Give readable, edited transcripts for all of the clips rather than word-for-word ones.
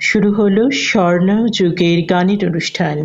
শুরু হলো স্বর্ণ যুগের গানের অনুষ্ঠান।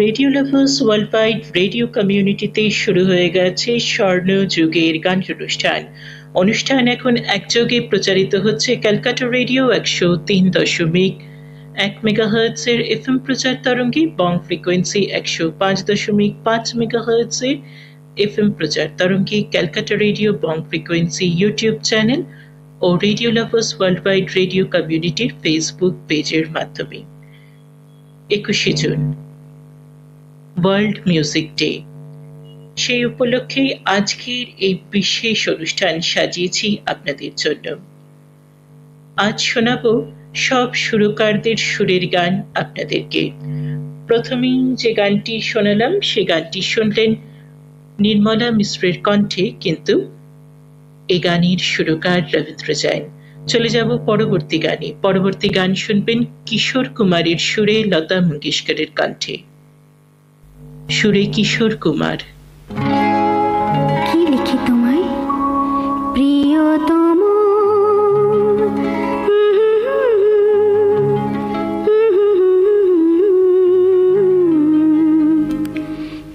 Radio lovers world wide radio কমিউনিটিতে শুরু হয়ে গেছে স্বর্ণ যুগের গান অনুষ্ঠান। অনুষ্ঠান এখন একযোগে প্রচারিত হচ্ছে ক্যালকাটা রেডিও 103.1 মেগাহার্টজের এফএম প্রচার তরঙ্গে এবং ফ্রিকোয়েন্সি 105.5 মেগাহার্টজের এফএম প্রচার তরঙ্গে ক্যালকাটা রেডিও এবং ফ্রিকোয়েন্সি ইউটিউব চ্যানেল ও radio lovers world wide radio কমিউনিটির ফেসবুক পেজের মাধ্যমে। 21শে জুন ওয়ার্ল্ড মিউজিক ডে, সেই উপলক্ষে আজকের এই বিশেষ অনুষ্ঠান সাজিয়েছি আপনাদের জন্য। আজ শোনাবো সব সুরকারদের সুরের গান আপনাদেরকে। প্রথমেই যে গানটি শোনালাম সে গানটি শুনলেন নির্মলা মিশ্রের কণ্ঠে, কিন্তু এই গানের সুরকার রবীন্দ্র জৈন। চলে যাব পরবর্তী গানে। পরবর্তী গান শুনবেন কিশোর কুমারের সুরে লতা মঙ্গেশকরের কণ্ঠে। সুরে কিশোর কুমার। কি লিখি তোমায় প্রিয়তম,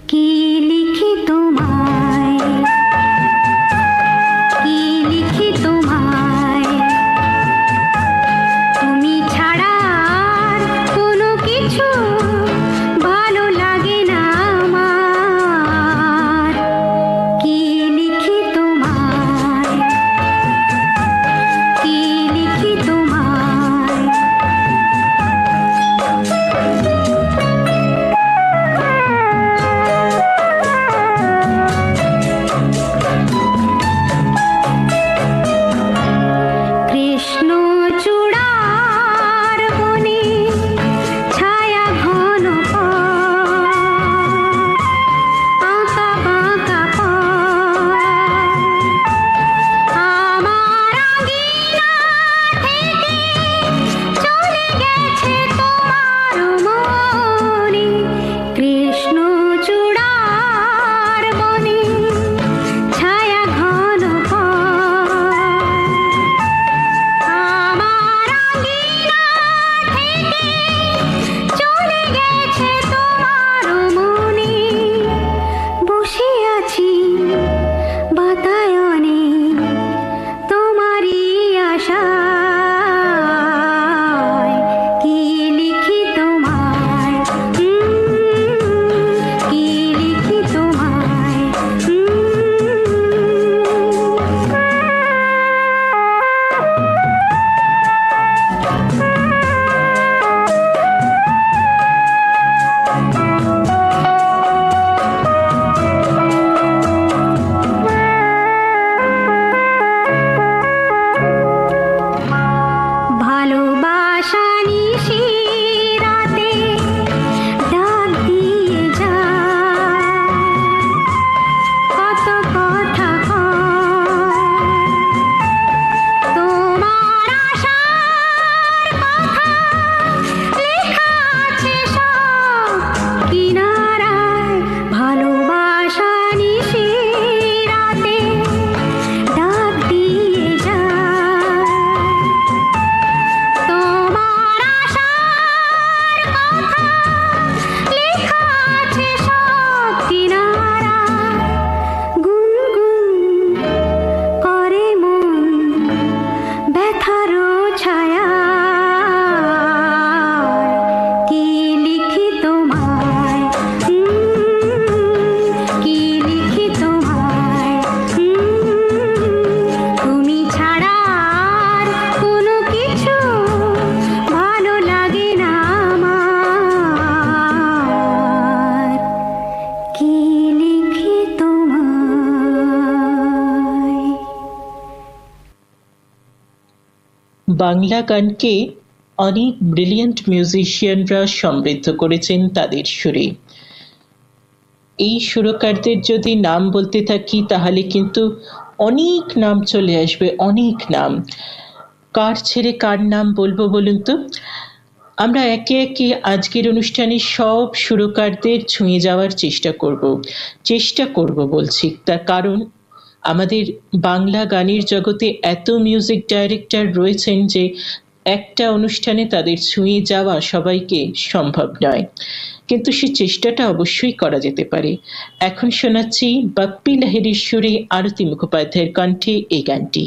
কি লিখি তোমায়, কি লিখি তোমায়, তুমি ছাড়া আর কোনো কিছু ভালো লাগে না আমার। বাংলা গানকে অনেক ব্রিলিয়েন্ট মিউজিশিয়ানরা সমৃদ্ধ করেছেন তাদের সুরে। এই সুরকারদের যদি নাম বলতে থাকি তাহলে কিন্তু অনেক নাম চলে আসবে, অনেক নাম। কার ছেড়ে কার নাম বলবো বলুন তো? আমরা একে একে আজকের অনুষ্ঠানে সব সুরকারদের ছুঁয়ে যাওয়ার চেষ্টা করব বলছি, তার কারণ আমাদের বাংলা গানের জগতে এত মিউজিক ডাইরেক্টর রয়েছেন যে একটা অনুষ্ঠানে তাদের ছুঁয়ে যাওয়া সবাইকে সম্ভব নয়, কিন্তু সে চেষ্টাটা অবশ্যই করা যেতে পারে। এখন শোনাচ্ছি বাপ্পি লাহিড়ীর সুরে আরতি মুখোপাধ্যায়ের কণ্ঠে এই গানটি।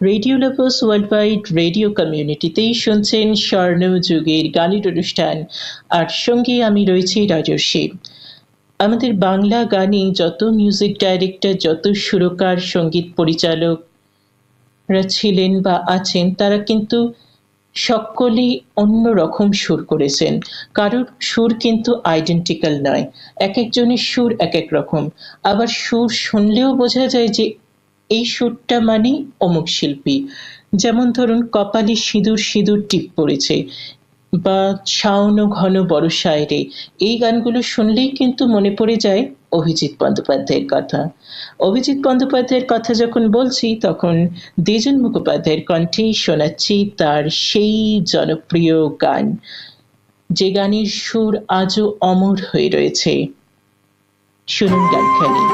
রেডিও লাভার্স ওয়ার্ল্ডওয়াইড রেডিও কমিউনিটিতেই শুনছেন স্বর্ণযুগের গানের অনুষ্ঠান, আর সঙ্গে আমি রয়েছি রাজর্ষি। আমাদের বাংলা গানে যত মিউজিক ডাইরেক্টর, যত সুরকার, সঙ্গীত পরিচালকরা ছিলেন বা আছেন, তারা কিন্তু সকলেই অন্য রকম সুর করেছেন। কারোর সুর কিন্তু আইডেন্টিক্যাল নয়, এক একজনের সুর এক এক রকম। আবার সুর শুনলেও বোঝা যায় যে এই সুরটা মানে অমুক শিল্পী। যেমন ধরুন কপালে সিঁদুর সিঁদুর টিপ পড়েছে বা শাওন ঘন বর্ষায় রে, এই গানগুলো শুনলেই কিন্তু মনে পড়ে যায় অভিজিৎ বন্দ্যোপাধ্যায়ের কথা। অভিজিৎ বন্দ্যোপাধ্যায়ের কথা যখন বলছি তখন দ্বিজন মুখোপাধ্যায়ের কণ্ঠেই শোনাচ্ছি তার সেই জনপ্রিয় গান, যে গানের সুর আজও অমর হয়ে রয়েছে। শুনুন গানখানি।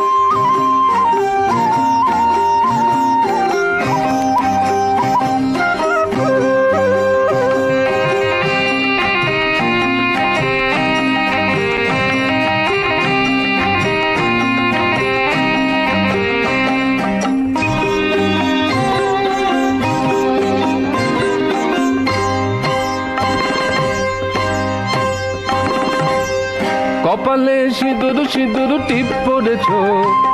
কপালে সিঁদুর সিঁদুর টিপ পড়েছ,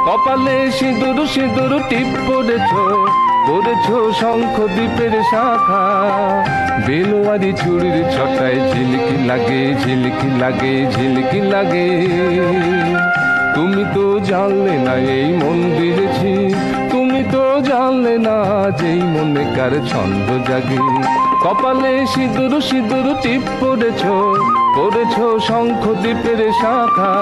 কপালে সিঁদুর সিঁদুর টিপ পড়েছ, পড়েছ শঙ্খ দ্বীপের শাখা, বেলোয়ারি চুড়ির ছটায় ঝিলকি লাগে, ঝিলকি লাগে, ঝিলকি লাগে। তুমি তো জানলে না এই মন দিয়েছি, তুমি তো জানলে না যেই মনে কার ছন্দ জাগে। কপালে সিঁদুর সিঁদুর টিপ পড়েছ, পড়েছ শঙ্খ দ্বীপের শাখা,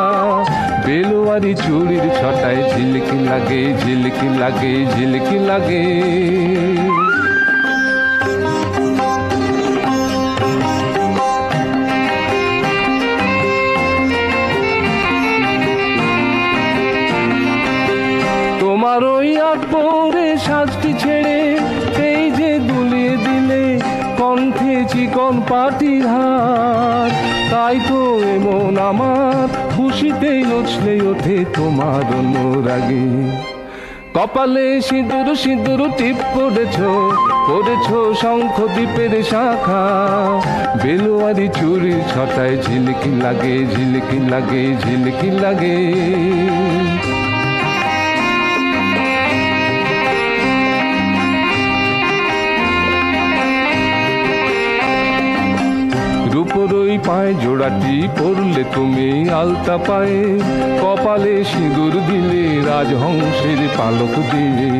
বেলোয়ারি চুড়ির ছটায় ঝিলকি লাগে, ঝিলকি লাগে, ঝিলকি লাগে। তোমার ওই আটপৌরে সাজটি ছেড়ে এই যে দুলিয়ে দিলে কণ্ঠে চিকন পাটির হার, তাই তো এমন আমার খুশিতেই নচলে ওঠে তোমার অনুরাগে। কপালে সিঁদুর সিঁদুর টিপ পড়েছ, পড়েছ শঙ্খ দ্বীপের শাখা, বেলোয়ারি চুড়ির ছটায় ঝিলকি লাগে, ঝিলকি লাগে, ঝিলকি লাগে। রূপোর ওই পায়ে জোড়াটি পরলে তুমি আলতা পায়ে, কপালে সিঁদুর দিলে রাজহংসের পালক দিয়ে,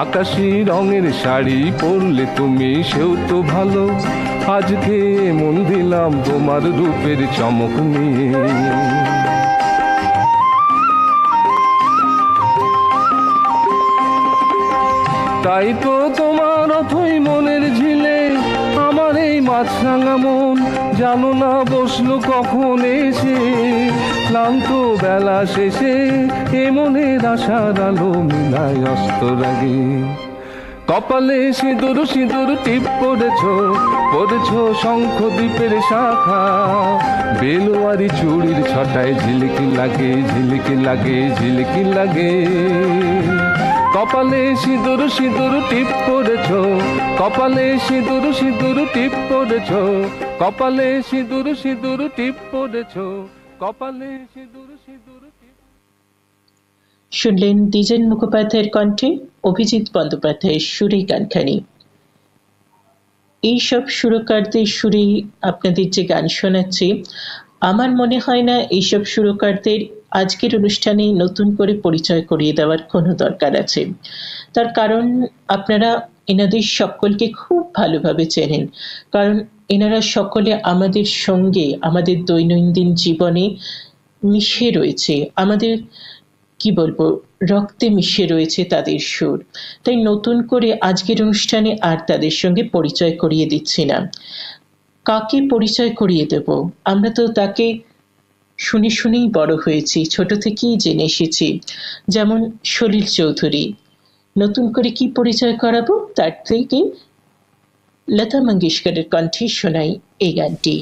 আকাশি রঙের শাড়ি পরলে তুমি সেও তো ভালো, আজকে মন দিলাম তোমার রূপের চমক নিয়ে। তাই তো তোমার অথই মনের ঝিলে আমার এই মাছরাঙা মন জানো না বসলো কখন এসে, ক্লান্ত বেলা শেষে এ মনের আশার আলো মিলায় অস্তর আগে। কপালে সিঁদুর সিঁদুর টিপ পড়েছ, পড়েছ শঙ্খ দ্বীপের শাখা, বেলোয়ারি চুড়ির ছটায় ঝিলকি লাগে, ঝিলকি লাগে, ঝিলকি লাগে। কপালে সিঁদুর সিঁদুর টিপ পড়েছ, কপালে সিঁদুর সিঁদুর টিপ পড়েছ, কপালে সিঁদুর সিঁদুর টিপ পড়েছ, কপালে সিঁদুর সিঁদুর টিপ। শুনলেন দ্বিজেন মুখোপাধ্যায়ের কণ্ঠে অভিজিৎ বন্দ্যোপাধ্যায়ের সুরে গানখানি। এইসব সুরকারদের সুরে আপনাদের যে গান শোনাচ্ছি, আমার মনে হয় না এইসব সুরকারদের আজকের অনুষ্ঠানে নতুন করে পরিচয় করিয়ে দেওয়ার কোনো দরকার আছে। তার কারণ আপনারা এনাদের সকলকে খুব ভালোভাবে চেনেন, কারণ এনারা সকলে আমাদের সঙ্গে আমাদের দৈনন্দিন জীবনে মিশে রয়েছে, আমাদের কি বলবো রক্তে মিশে রয়েছে তাদের সুর। তাই নতুন করে আজকের অনুষ্ঠানে আর তাদের সঙ্গে পরিচয় করিয়ে দিচ্ছি না। কাকে পরিচয় করিয়ে দেব? আমরা তো তাকে শুনে শুনেই বড় হয়েছি, ছোট থেকেই জেনে এসেছি। যেমন সলিল চৌধুরী, নতুন করে কি পরিচয় করাবো? তার থেকে লতা মঙ্গেশকরের কণ্ঠে শোনাই এই গানটি।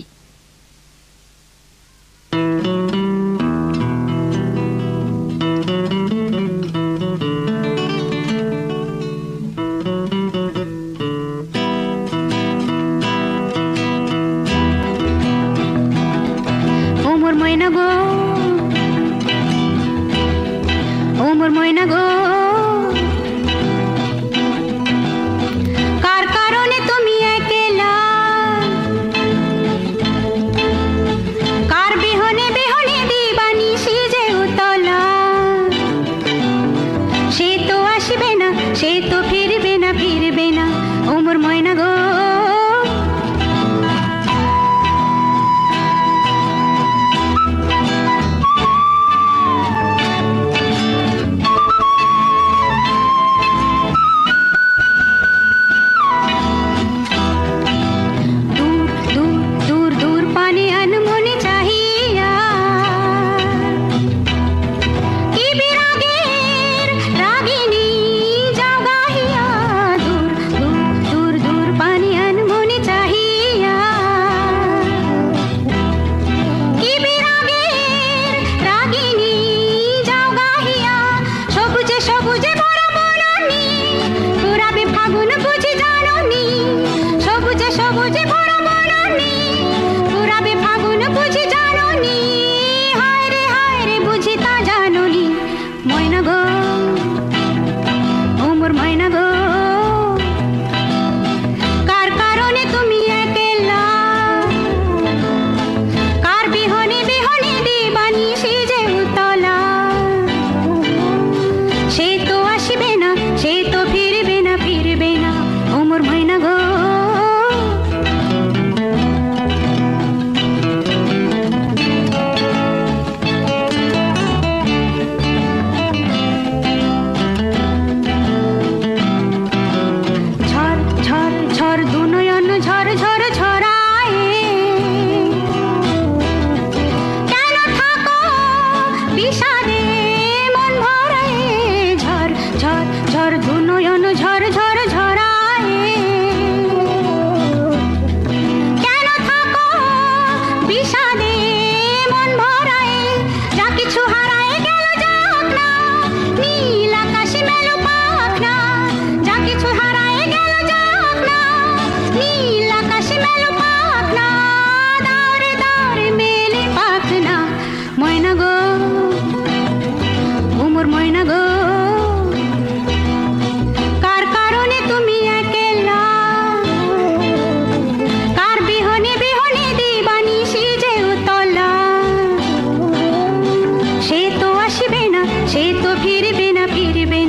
এ তো ফিরবে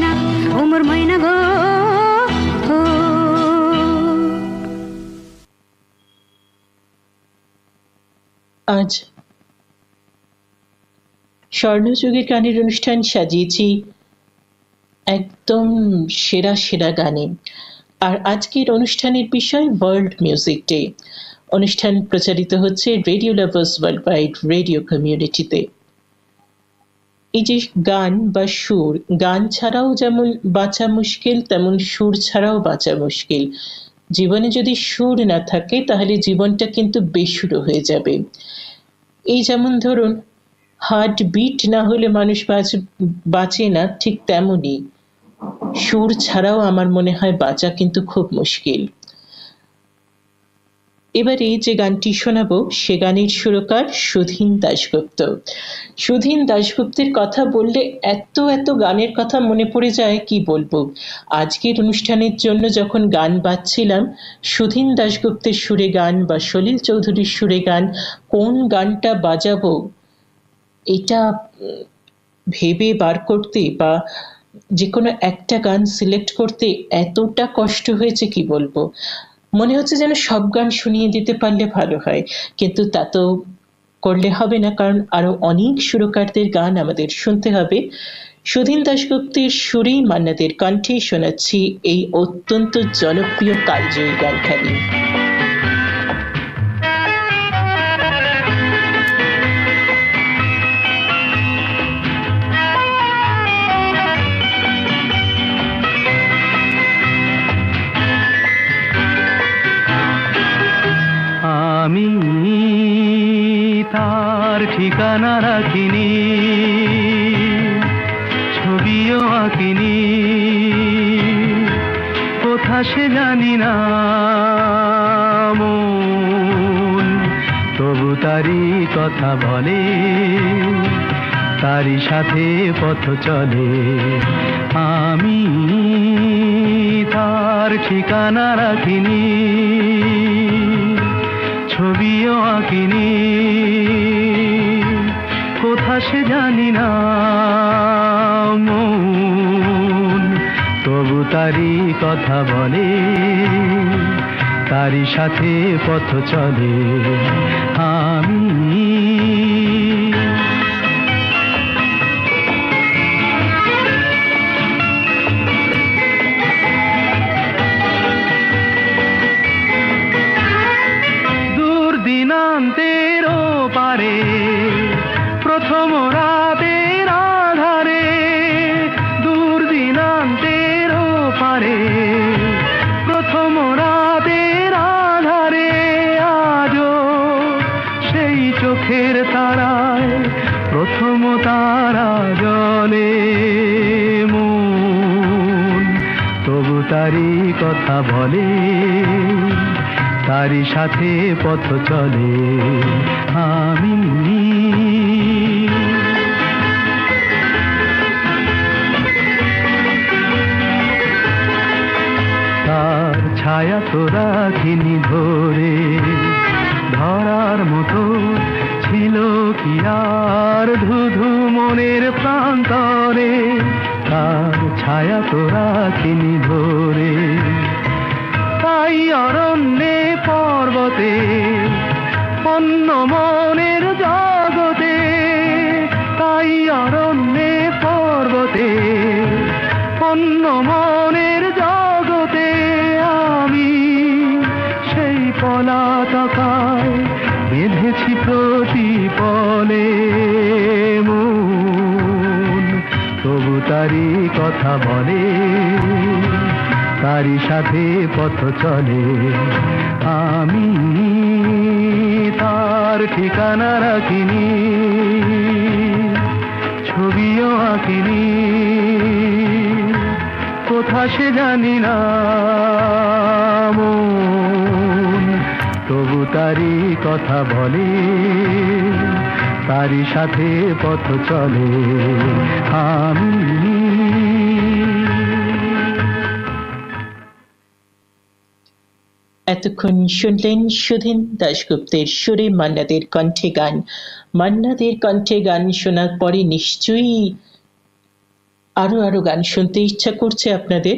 না ও মোর ময়না গো ও। আজ স্বর্ণযুগের গানের অনুষ্ঠান সাজিয়েছি একদম সেরা সেরা গানে। আর আজকের অনুষ্ঠানের বিষয় ওয়ার্ল্ড মিউজিক ডে। অনুষ্ঠান প্রচারিত হচ্ছে radio lovers world wide radio কমিউনিটিতে। এই যে গান বা সুর, গান ছাড়াও যেমন বাঁচা মুশকিল, তেমন সুর ছাড়াও বাঁচা মুশকিল। জীবনে যদি সুর না থাকে তাহলে জীবনটা কিন্তু বেসুরো হয়ে যাবে। এই যেমন ধরুন, হার্ট বিট না হলে মানুষ বাঁচে না, ঠিক তেমনই সুর ছাড়াও আমার মনে হয় বাঁচা কিন্তু খুব মুশকিল। এবারে যে গানটি শোনাবো সে গানের সুরকার সুধীন দাশগুপ্ত। সুধীন দাশগুপ্তের কথা বললে এত এত গানের কথা মনে পড়ে যায়, কি বলবো। আজকের অনুষ্ঠানের জন্য যখন গান বাজছিলাম, সুধীন দাশগুপ্তের সুরে গান বা সলিল চৌধুরীর সুরে গান, কোন গানটা বাজাবো এটা ভেবে বার করতে বা যে কোনো একটা গান সিলেক্ট করতে এতটা কষ্ট হয়েছে, কি বলবো। মনে হচ্ছে যেন সব গান শুনিয়ে দিতে পারলে ভালো হয়, কিন্তু তা তো করলে হবে না, কারণ আরো অনেক সুরকারদের গান আমাদের শুনতে হবে। সুধীন দাশগুপ্তের সুরেই মান্নাদের কণ্ঠে শোনাচ্ছি এই অত্যন্ত জনপ্রিয় কালজয়ী গানখানি। আমি তার ঠিকানা রাখিনি, ছবিও আঁকিনি, কোথা সে জানি না মন, তবু তারি কথা বলে, তারি সাথে পথ চলে। আমি তার ঠিকানা রাখিনি, ছবিও আঁকিনি, কোথা সে জানি না মন, তবু তারি কথা বলে, তারি সাথে পথ চলে। আমি দিনান্তেরও পারে, প্রথম রাতের আধারে, দূর দিনান্তেরও পারে, প্রথম রাতের আধারে, আজও সেই চোখের তারায় প্রথম তারা জলে মন, তবু তারি কথা বলে, তারি সাথে পথ চলে। আমি তার ছায়া তো রাখিনি ধরে, ধরার মতো ছিল কি আর ধুধু মনের প্রান্তরে, তার ছায়া তো রাখিনি ধরে, তাই অরণ্যে পর্বতে অন্য মনের জগতে, তাই অরণ্যে পর্বতে অন্য মনের জগতে, আমি সেই পলাতকায় বেঁধেছি প্রতিপলে মন, তবু তারি কথা বলে, তারি সাথে পথ চলে। আমি তার ঠিকানা রাখিনি, ছবিও আঁকিনি, কোথা সে জানি না মন, তবু তারি কথা বলে, তারি সাথে পথ চলে। আমি এতক্ষণ শুনলেন সুধীন দাশগুপ্তের সুরে মান্নাদের কণ্ঠে গান। মান্নাদের কণ্ঠে গান শোনার পরে নিশ্চয়ই আরো আরো গান শুনতে ইচ্ছা করছে আপনাদের,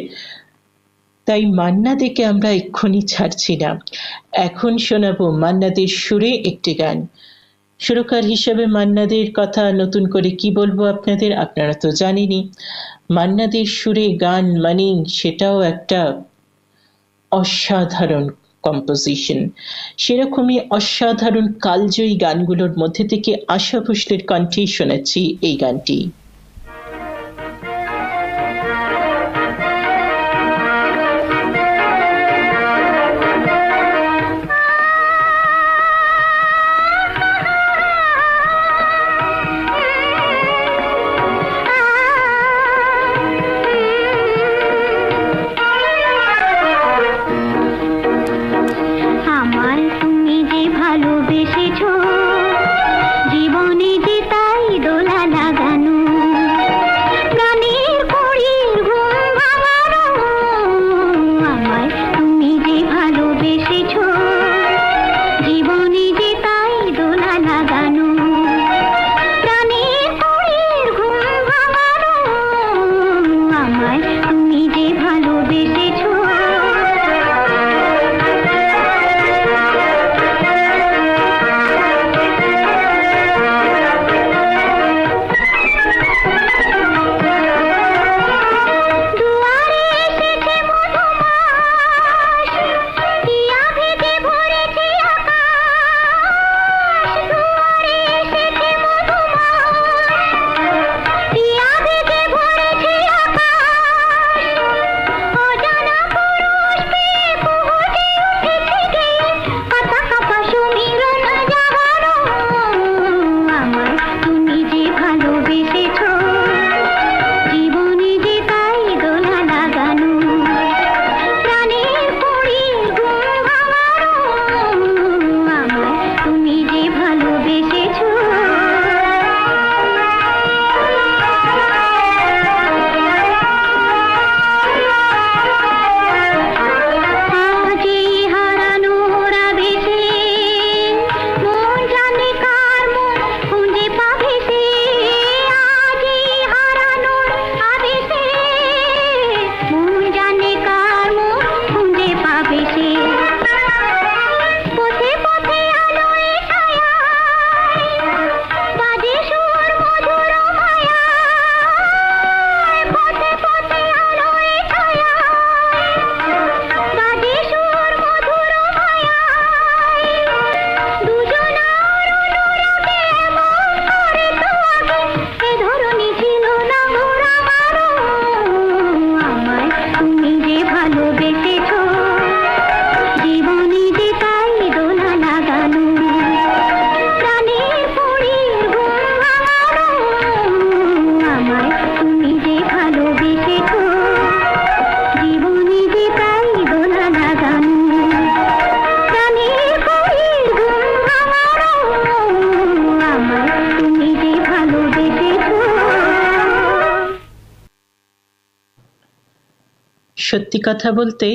তাই মান্না দেকে আমরা এক্ষুনি ছাড়ছি না। এখন শোনাবো মান্নাদের সুরে একটি গান। সুরকার হিসেবে মান্নাদের কথা নতুন করে কি বলবো আপনাদের, আপনারা তো জানেনই। মান্নাদের সুরে গান মানে সেটাও একটা অসাধারণ কম্পোজিশন। সেরকমই অসাধারণ কালজয়ী গানগুলোর মধ্যে থেকে আশা ভোসলের কণ্ঠে শোনাচ্ছি এই গানটি। সত্যি কথা বলতে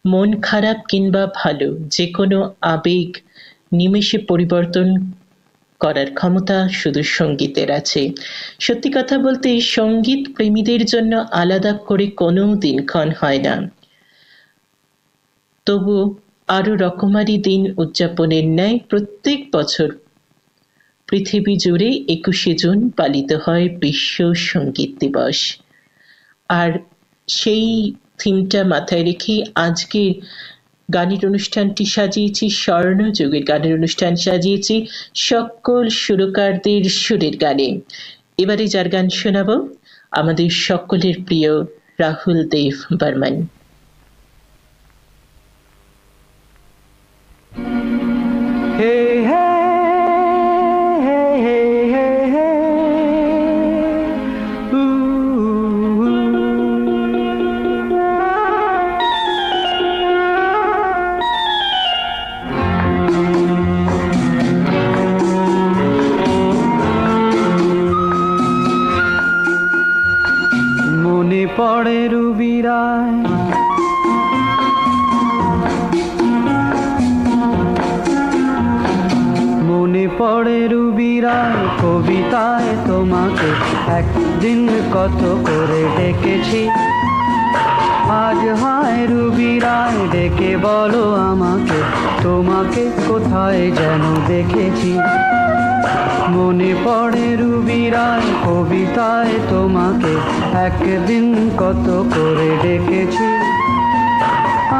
মন খারাপ কিংবা ভালো যে কোনো আবেগ নিমেষে পরিবর্তন করার ক্ষমতা শুধু সঙ্গীতের আছে। সত্যি কথা বলতে সঙ্গীত প্রেমীদের জন্য আলাদা করে কোনো দিনক্ষণ হয় না, তবু আরো রকমারি দিন উদযাপনের ন্যায় প্রত্যেক বছর পৃথিবী জুড়ে 21শে জুন পালিত হয় বিশ্ব সঙ্গীত দিবস। আর সেই থিমটা মাথায় রেখে আজকে গানের অনুষ্ঠানটি সাজিয়েছি, স্বর্ণযুগের গানের অনুষ্ঠান সাজিয়েছি সকল সুরকারদের সুরের গানে। এবারে যার গান শোনাবো আমাদের সকলের প্রিয় রাহুল দেব বর্মন। পড়ে রুবিরায় মনে পড়ে রুবিরায় কবিতায় তোমাকে একদিন কত করে ডেকেছি। আজ হায় রুবিরায় ডেকে বলো আমাকে, তোমাকে কোথায় যেন দেখেছি। মনে পড়ে রুবিরায় কবিতায় তোমাকে একদিন কত করে ডেকেছি।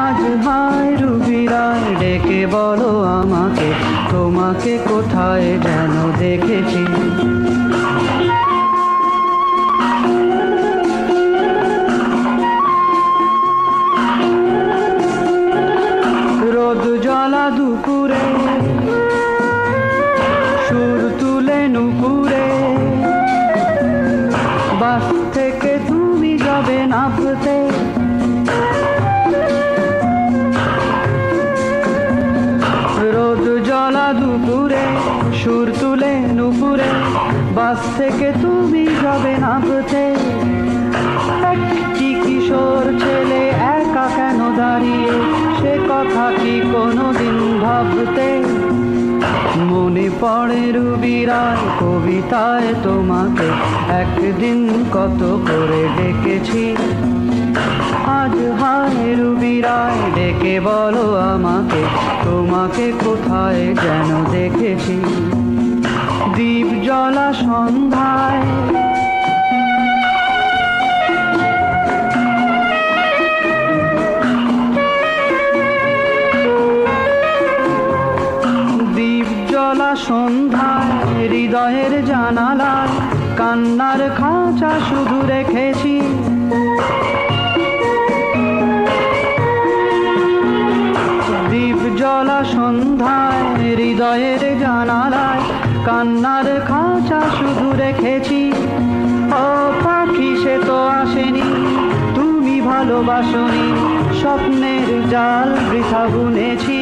আজ হায় রুবিরায় ডেকে বলো আমাকে, তোমাকে কোথায় যেন দেখেছি। রোদ জ্বলা দুপুরে সুর তুলে নুপুরে, বাস থেকে তুমি যাবে নামতে। রোদ জ্বলা দুপুরে সুর তুলে নুপুরে, বাস থেকে তুমি যাবে নামতে। একটি কিশোর ছেলে একা কেন দাঁড়িয়ে, সে কথা কি কোনোদিন ভাবতে। মনে পড়ে রুবিরায় কবিতায় তোমাকে একদিন কত করে ডেকেছি। আজ হায় রুবিরায় ডেকে বলো আমাকে, তোমাকে কোথায় যেন দেখেছি। দ্বীপ জ্বলা সন্ধ্যায় সন্ধ্যায় হৃদয়ের জানালায় কান্নার খাঁচা শুধু রেখেছি। দ্বীপ জ্বলা সন্ধ্যায় হৃদয়ের জানালায় কান্নার খাঁচা শুধু রেখেছি। ও পাখি সে তো আসেনি, তুমি ভালোবাসনি, স্বপ্নের জাল বৃথা বুনেছি।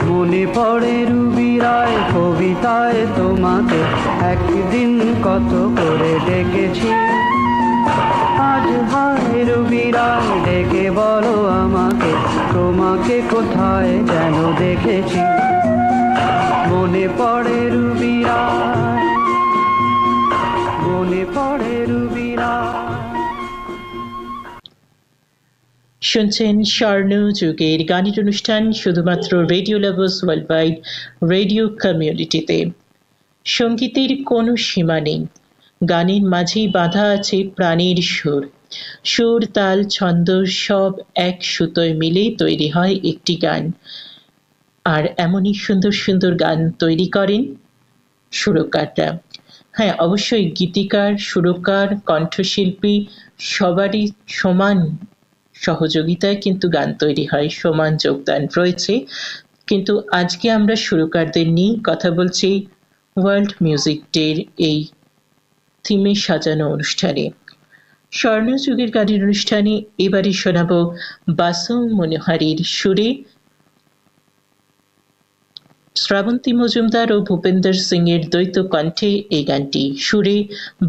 মনে পড়ে রুবিরায় কবিতায় তোমাকে একদিন কত করে ডেকেছি। আজ হায় রুবিরায় ডেকে বলো আমাকে, তোমাকে কোথায় যেন দেখেছি। মনে পড়ে রুবিরায়, মনে পড়ে রুবিরায়। শুনছেন স্বর্ণ যুগের গানের অনুষ্ঠান শুধুমাত্র রেডিও লাভার্স ওয়ার্ল্ডওয়াইড রেডিও কমিউনিটিতে। সঙ্গীতের কোনো সীমা নেই, গানের মাঝেই বাঁধা আছে প্রাণের সুর। সুর, তাল, ছন্দ সব এক সুতোয় মিলে তৈরি হয় একটি গান। আর এমনই সুন্দর সুন্দর গান তৈরি করেন সুরকাররা। হ্যাঁ, অবশ্যই গীতিকার, সুরকার, কণ্ঠশিল্পী সবারই সমান সহযোগিতায় কিন্তু গান তৈরি হয়, সমান যোগদান রয়েছে। কিন্তু আজকে আমরা সুরকারদের নিয়ে কথা বলছি ওয়ার্ল্ড মিউজিক ডের এই থিমে সাজানো অনুষ্ঠানে। স্বর্ণযুগের গানের অনুষ্ঠানে এবারে শোনাব বাসু মনোহারীর সুরে শ্রাবন্তী মজুমদার ও ভূপেন্দর সিং এর দ্বৈত কণ্ঠে এই গানটি। সুরে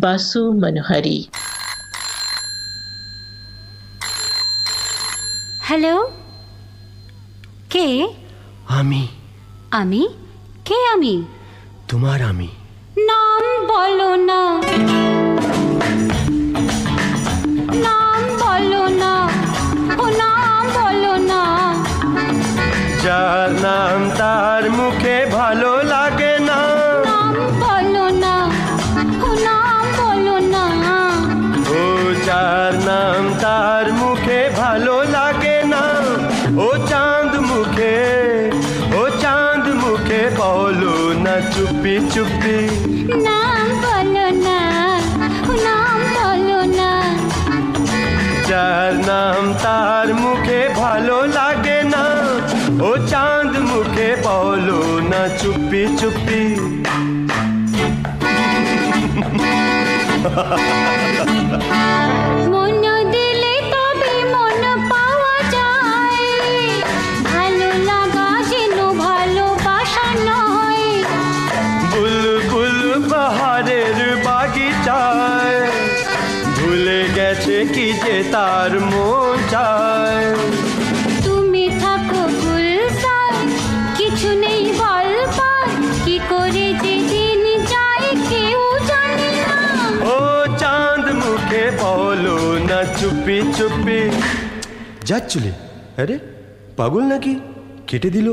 বাসু মনোহারী। হ্যালো, কে? আমি। আমি? কে আমি? তোমার আমি। নাম বলো না, নাম বলো না, ও নাম বলো না। যার নাম তার মুখে ভালো লাগে না। নাম বলো না, ও নাম বলো না। ও যার নাম তার মুখে ভালো লাগে না। ও চাঁদ মুখে, ও চাঁদ মুখে বলো না চুপি চুপি। নাম বলো না, ও নাম বলো না। যার নাম তার মুখে ভালো লাগে না। ও চাঁদ মুখে বলো না চুপি চুপি। মন দিলে তবে মন পাওয়া যায়, ভালো লাগা যেন ভালোবাসা নয়। বুলবুল বাহারের বাগিচায় ভুলে গেছে কি যে তার মন চায়। তুমি থাকো গুলশান, কিছু নেই বলবার, কি मुखे बोलो ना चुप्पी चुप्पी যাচ্ছিলে আরে পাগল নাকি কেটে দিল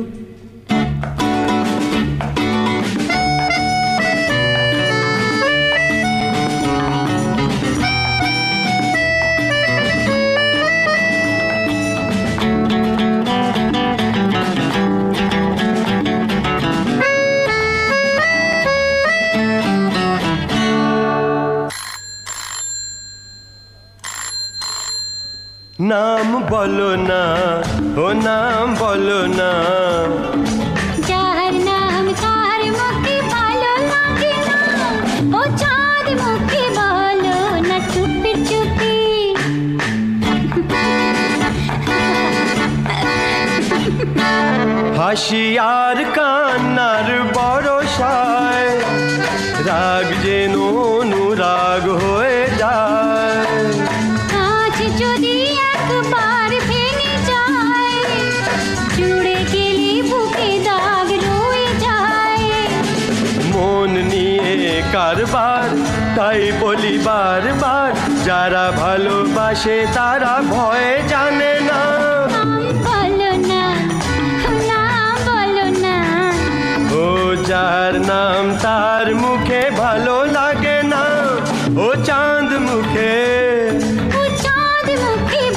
नाम बोलो ना ओ नाम बोलो ना যার নাম তার মুখে ভালো লাগে না ও চাঁদ মুখে বলো না চুপি চুপি হাসি আর কান্নার বরসায় রাগ যেন অনুরাগ হয়ে যায় আজ যদি একবার ভেঙে যায় জুড়ে গেলে বুকে দাগ রয়ে যায় মন নিয়ে কারবার তাই বলি বারবার যারা ভালোবাসে তারা ভয় জানে না বলো না বলো না ও যার নাম তার মুখে ভালো লাগে না ও চাঁদ মুখে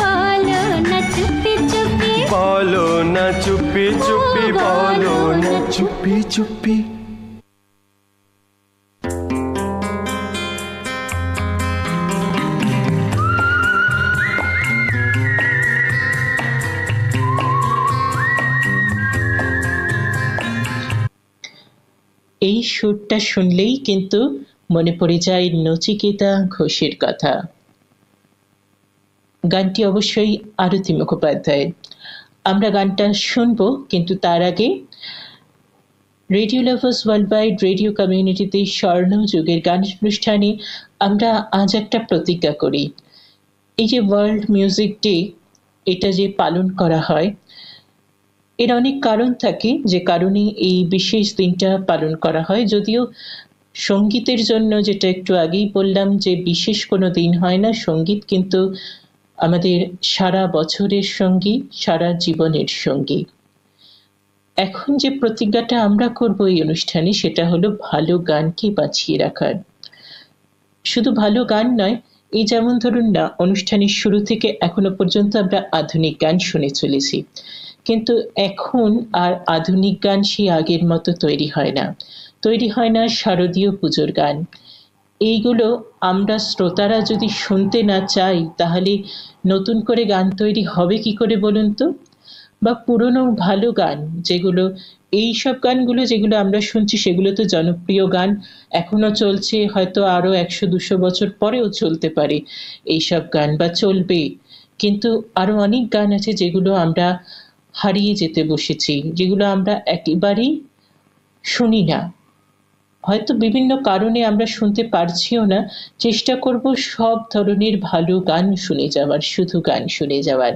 বলো না চুপি চুপি বলো না চুপি চুপি বলো না চুপি চুপি এই সুরটা শুনলেই কিন্তু মনে পড়ে যায় নচিকেতা ঘোষের কথা। গানটি অবশ্যই আরতি মুখোপাধ্যায়। আমরা গানটা শুনবো, কিন্তু তার আগে রেডিও লাভার্স ওয়ার্ল্ডওয়াইড রেডিও কমিউনিটিতে স্বর্ণ যুগের গান অনুষ্ঠানে আমরা আজ একটা প্রতিজ্ঞা করি। এই যে ওয়ার্ল্ড মিউজিক ডে, এটা যে পালন করা হয়, এর অনেক কারণ থাকে যে কারণে এই বিশেষ দিনটা পালন করা হয়। যদিও সঙ্গীতের জন্য, যেটা একটু আগেই বললাম, যে বিশেষ কোনো দিন হয় না, সঙ্গীত কিন্তু আমাদের সারা বছরের সঙ্গী, সারা জীবনের সঙ্গী। এখন যে প্রতিজ্ঞাটা আমরা করব এই অনুষ্ঠানে, সেটা হলো ভালো গানকে বাঁচিয়ে রাখার। শুধু ভালো গান নয়, এই যেমন ধরুন না, অনুষ্ঠানের শুরু থেকে এখনো পর্যন্ত আমরা আধুনিক গান শুনে চলেছি, কিন্তু এখন আর আধুনিক গান সেই আগের মতো তৈরি হয় না শারদীয় পুজোর গান। এইগুলো আমরা শ্রোতারা যদি শুনতে না চাই, তাহলে নতুন করে গান তৈরি হবে কি করে বলুন তো? বা পুরনো ভালো গান যেগুলো, এইসব গানগুলো যেগুলো আমরা শুনছি, সেগুলো তো জনপ্রিয় গান, এখনো চলছে, হয়তো আরো 100-200 বছর পরেও চলতে পারে এইসব গান, বা চলবে। কিন্তু আরো অনেক গান আছে যেগুলো আমরা হারিয়ে যেতে বসেছি, যেগুলো আমরা একেবারেই শুনি না, হয়তো বিভিন্ন কারণে আমরা শুনতে পারছিও না। চেষ্টা করব সব ধরনের ভালো গান শুনে যাওয়ার, শুধু গান শুনে যাওয়ার।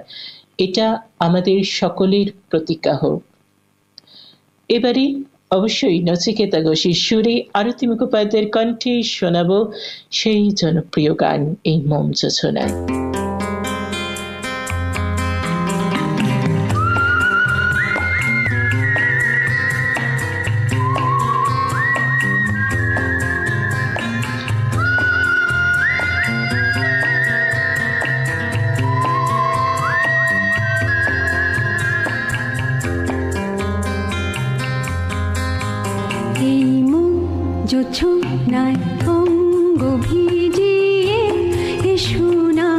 এটা আমাদের সকলের প্রতিজ্ঞা হোক। এবারে অবশ্যই নচিকেতা ঘোষের সুরে, আরতি মুখোপাধ্যায়ের কণ্ঠে শোনাবো সেই জনপ্রিয় গান এই মোম যোজনায়। জোছনায় অঙ্গ ভিজিয়ে এ সোনা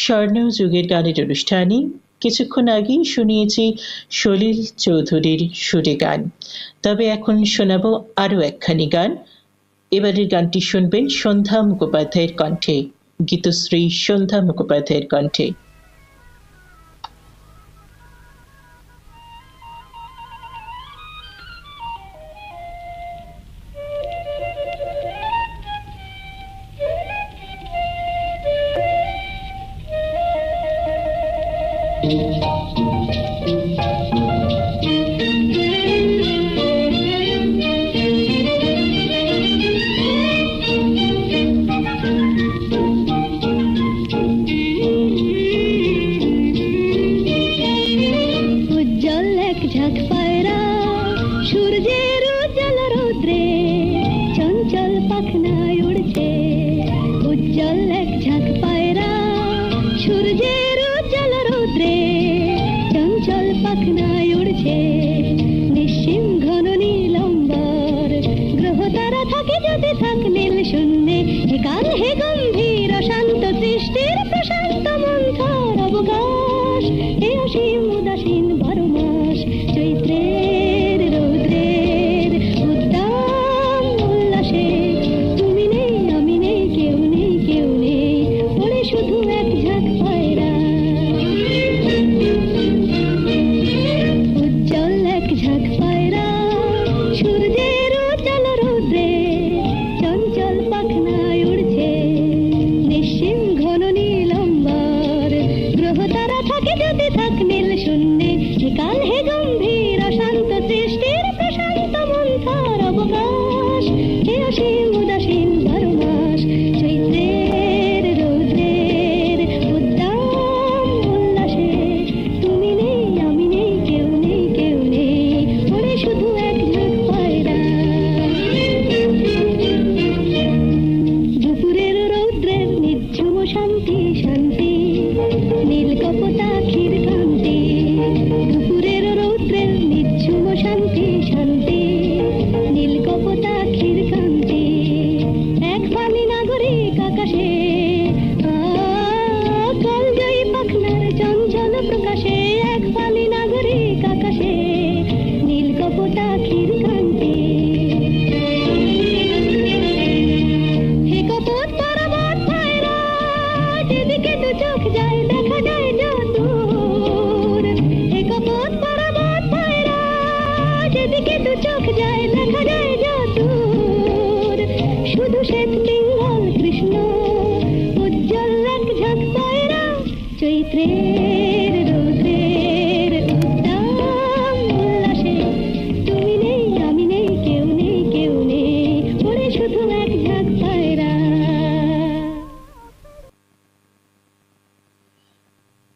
স্বর্ণযুগের গানের অনুষ্ঠানে কিছুক্ষণ আগেই শুনিয়েছি সলিল চৌধুরীর সুরে গান। তবে এখন শোনাবো আরও একখানি গান। এবারের গানটি শুনবেন সন্ধ্যা মুখোপাধ্যায়ের কণ্ঠে, গীতশ্রী সন্ধ্যা মুখোপাধ্যায়ের কণ্ঠে।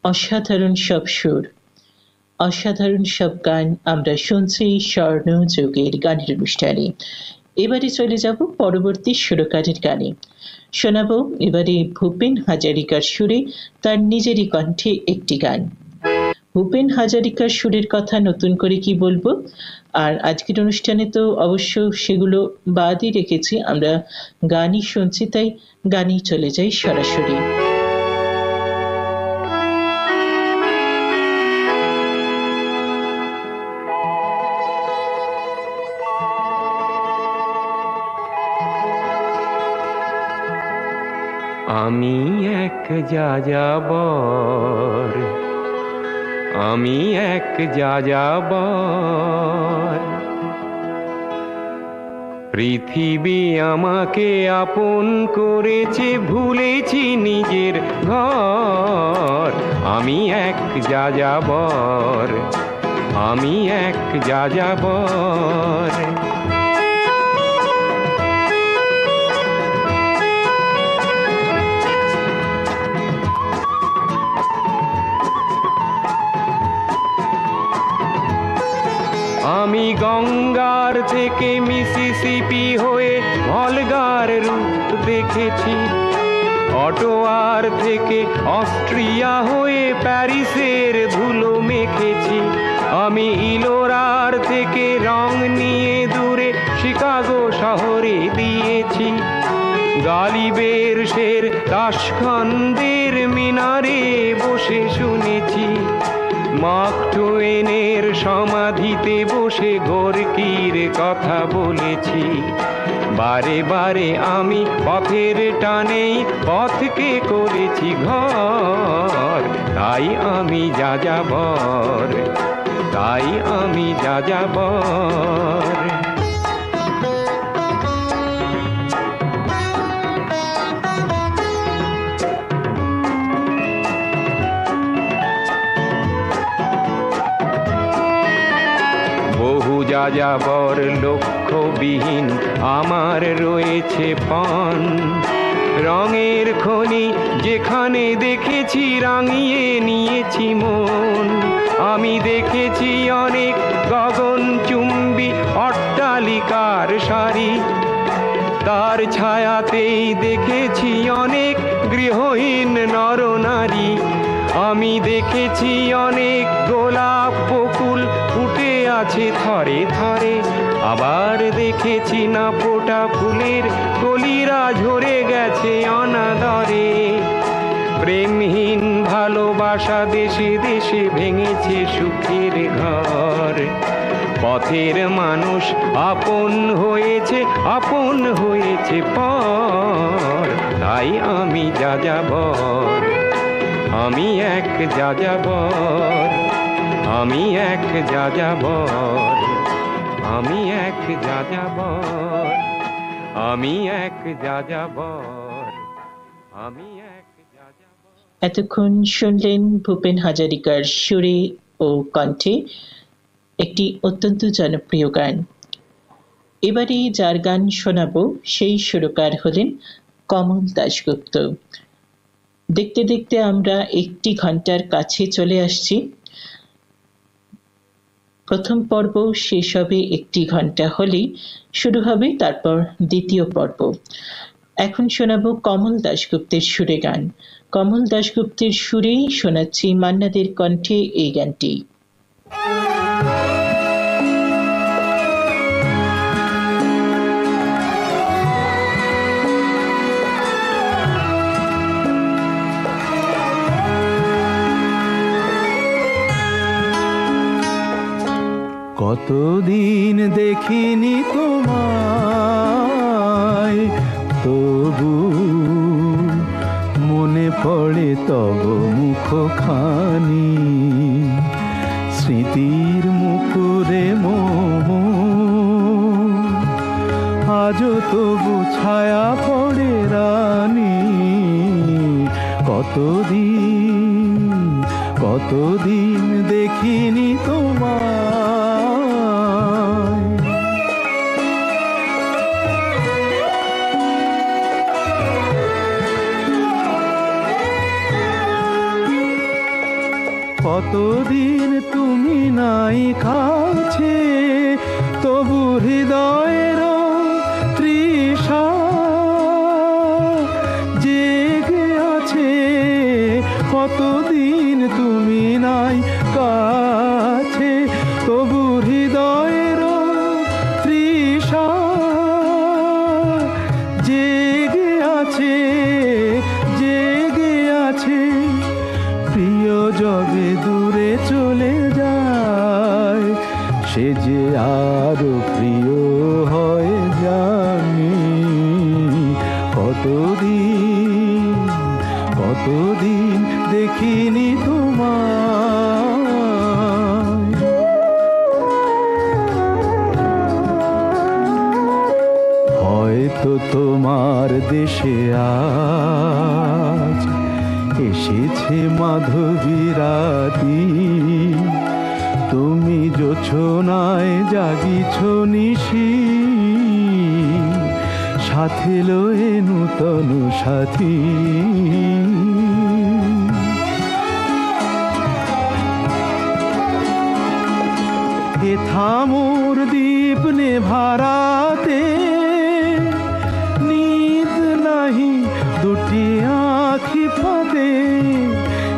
অসাধারণ সব সুর, অসাধারণ সব গান আমরা শুনছি স্বর্ণযুগের গানের অনুষ্ঠানে। এবারে চলে যাব পরবর্তী সুরকারের গানে। শোনাবো এবারে ভূপেন হাজারিকার সুরে তার নিজেরই কণ্ঠে একটি গান। ভূপেন হাজারিকার সুরের কথা নতুন করে কি বলবো, আর আজকের অনুষ্ঠানে তো অবশ্য সেগুলো বাদই রেখেছি, আমরা গানই শুনছি, তাই গানই চলে যাই সরাসরি। আমি এক যাযাবর, আমি এক যাযাবর, পৃথিবী আমাকে আপন করেছে, ভুলেছি নিজের ঘর। আমি এক যাযাবর, আমি এক যাযাবর। আমি গঙ্গার থেকে মিসিসিপি হয়ে ভলগার রূপ দেখেছি, অটোয়ার থেকে অস্ট্রিয়া হয়ে প্যারিসের ধুলো মেখেছি। আমি ইলোরার থেকে রং নিয়ে দূরে শিকাগো শহরে দিয়েছি। গালিবের শের, তাশখন্দের মিনা ধারে বসে শুনেছি, মার্ক টুয়েনের সমাধিতে বসে গোর্কির কথা বলেছি। বারে বারে আমি পথের টানেই পথকে করেছি ঘর, তাই আমি যাযাবর, তাই আমি যাযাবর। বহু যাযাবর লক্ষ্যবিহীন আমার রয়েছে পণ, রঙের খনি যেখানে দেখেছি রাঙিয়ে নিয়েছি মন। আমি দেখেছি অনেক গগনচুম্বী অট্টালিকার সারি, তার ছায়াতেই দেখেছি অনেক গৃহহীন নরনারী। আমি দেখেছি অনেক গোলাপ বকুল ফুটে আছে থরে থরে, আবার দেখেছি না ফোটা ফুলের কলিরা ঝরে গেছে অনাদরে। প্রেমহীন ভালোবাসা দেশে দেশে ভেঙেছে সুখের ঘর, পথের মানুষ আপন হয়েছে পর, তাই আমি যাযাবর, আমি এক যাযাবর, আমি এক যাযাবর, আমি এক যাযাবর, আমি এক যাযাবর, আমি এক যাযাবর। এতক্ষণ শুনলেন ভূপেন হাজারিকার সুরে ও কণ্ঠে একটি অত্যন্ত জনপ্রিয় গান। এবারে যার গান শোনাবো সেই সুরকার হলেন কমল দাশগুপ্ত। দেখতে দেখতে আমরা 1 ঘন্টার কাছে চলে আসছি। প্রথম পর্ব শেষ হবে 1 ঘন্টা হলেই শুরু হবে তারপর দ্বিতীয় পর্ব। এখন শোনাবো কমল দাশগুপ্তের সুরে গান। কমল দাশগুপ্তের সুরেই শোনাচ্ছি মান্না দের কণ্ঠে এই গানটি। কতদিন দেখিনি তোমায়, তবু মনে পড়ে তব মুখখানি। স্মৃতির মুকুরে আজও তবু ছায়া পড়ে রানী। কতদিন দেখিনি তোমায়। কতদিন তুমি নাই কাছে, তবু হৃদয়ের তৃষা জেগে আছে। কতদিন তুমি নাই কাছে, তবু হৃদয়ের তৃষা জেগে আছে, জেগে আছে। প্রিয় যবে দূরে চলে যায়, সে যে আরো প্রিয় হয় জানি। কতদিন দেখিনি তোমায়। হয়তো তোমার দেশে আজ এসেছে মাধবী রাতি। তুমি জোছনায় জাগিছ নিশি, সাথে লয়ে নূতন সাথী। হে থামোর দ্বীপ নেভারাতে, নিদ নাহি দুটি আখি ফাতে।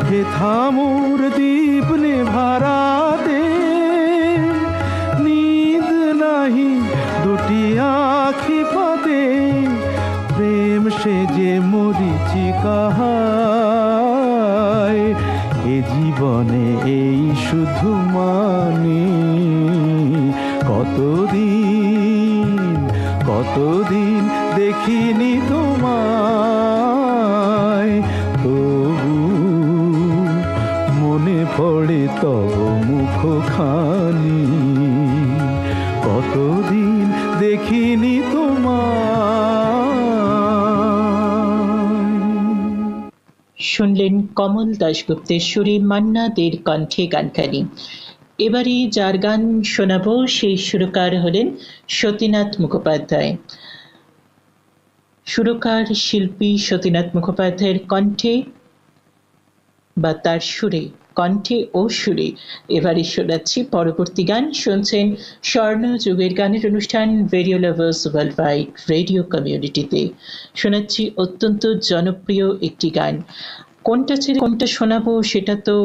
হে থামোর দ্বীপ নেভারাতে, নিদ নাহি দুটি আখি ফাতে। প্রেম সে যে মরিচিকা জীবনে এই শুধু মানে কতদিন দেখিনি তোমায়, তবু মনে পড়ে তব মুখখানি, কতদিন দেখিনি তোমায়। শুনলেন কমল দাশগুপ্তের সুরে মান্না দের কণ্ঠে গানখানি। এবারে যার গান শোনাবো সেই সুরকার হলেন সতীনাথ মুখোপাধ্যায়। সুরকার শিল্পী সতীনাথ মুখোপাধ্যায়ের কণ্ঠে বা তার সুরে, কণ্ঠে ও সুরে এবারে শোনাচ্ছি পরবর্তী গান। শুনছেন স্বর্ণযুগের গানের অনুষ্ঠান radio lovers world wide radio কমিউনিটিতে। শোনাচ্ছি অত্যন্ত জনপ্রিয় একটি গান। কোনটা ছেড়ে কোনটা শোনাবো সেটা তো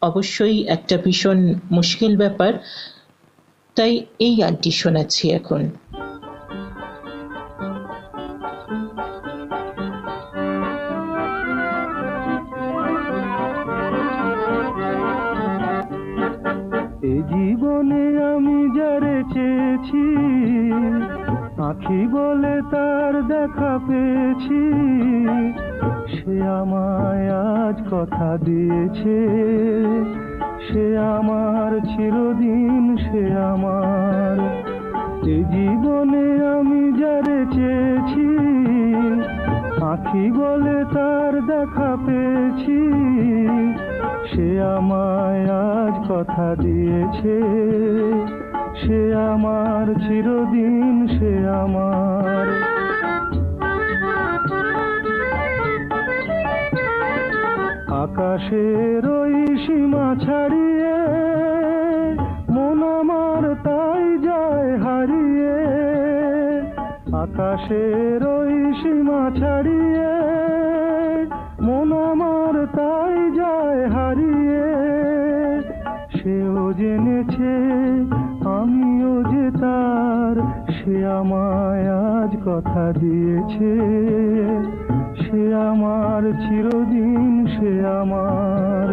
অবশ্যই একটা ভীষণ মুশকিল ব্যাপার, তাই এই গানটি শোনাচ্ছি এখন। এ জীবনে আমি যারে চেয়েছি, আঁখি বলে তার দেখা পেয়েছি, সে আমায় আজ কথা দিয়েছে, সে আমার চিরদিন, সে আমার। এ জীবনে আমি যারে চেয়েছি, আঁখি বলে তার দেখা পেয়েছি, সে আমায় আজ কথা দিয়েছে, সে আমার চিরদিন, সে আমার। আকাশের ওই সীমা ছাড়িয়ে মন আমার তাই যায় হারিয়ে, আকাশের ওই সীমা ছাড়িয়ে মন আমার তাই যায় হারিয়ে, সেও জেনেছে আমিও যে তার, সে আমায় আজ কথা দিয়েছে, সে আমার চিরদিন, সে আমার।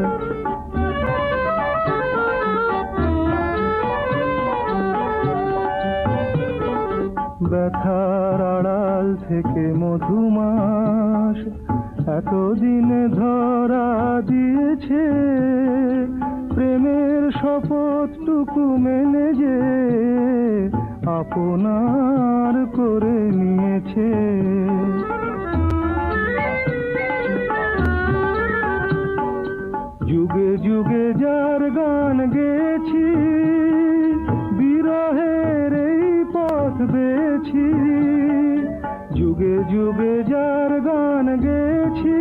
ব্যথার আড়াল থেকে মধুমাস এতদিনে ধরা দিয়েছে, প্রেমের শপথটুকু মেনে যে আপনার করে নিয়েছে। যুগে যুগে যার গান গেয়েছি, বিরহের এই পথ বেয়েছি, যুগে যুগে যার গান গেয়েছি,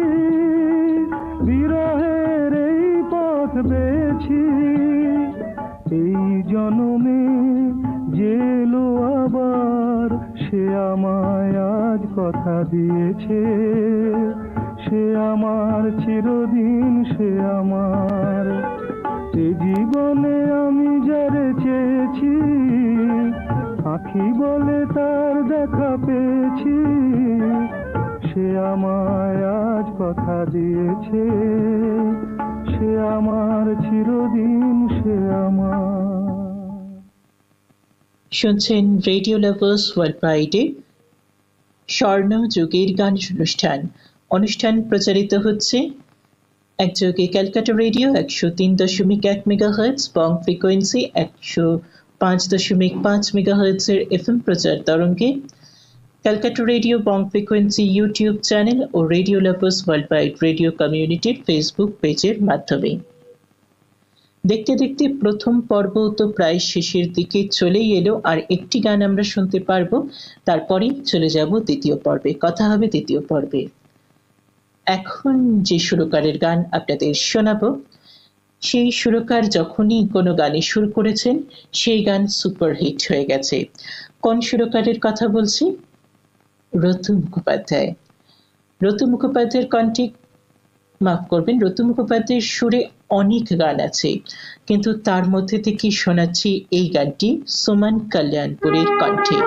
বিরহের এই পথ বেয়েছি, এই জনমে জেলো আবার, সে আমায় আজ কথা দিয়েছে, সে আমার চিরদিন, সে আমার। এ জীবনে আমি যারে চেয়েছি, আঁখি বলে তার দেখা পেয়েছি, সে আমায় আজ কথা দিয়েছে, সে আমার চিরদিন, সে আমার। শুনছেন রেডিও লাভার্স ওয়ার্ল্ড ওয়াইডে স্বর্ণযুগের গান অনুষ্ঠান। অনুষ্ঠান প্রচারিত হচ্ছে একযোগে Calcutta radio 103.1 megahertz, Bong frequency 105.5 মেগাহার্টজের এফএম প্রচার তরঙ্গে, Calcutta radio Bong frequency YouTube channel ও radio lovers world wide radio কমিউনিটির ফেসবুক পেজের মাধ্যমে। দেখতে দেখতে প্রথম পর্ব তো প্রায় শেষের দিকে চলেই এলো, আর একটি গান আমরা শুনতে পারবো, তারপরেই চলে যাব দ্বিতীয় পর্বে। কথা হবে দ্বিতীয় পর্বে। এখন যে সুরকারের গান আপনাদের শোনাবো, সেই সুরকার যখনই কোনো গানে সুর করেছেন সেই গান সুপারহিট হয়ে গেছে। কোন সুরকারের কথা বলছি? রতু মুখোপাধ্যায়। রতু মুখোপাধ্যায়ের কণ্ঠে, মাফ করবেন, রতু মুখোপাধ্যায়ের সুরে অনেক গান আছে, কিন্তু তার মধ্যে থেকে শোনাচ্ছি এই গানটি সুমন কল্যাণপুরের কণ্ঠে।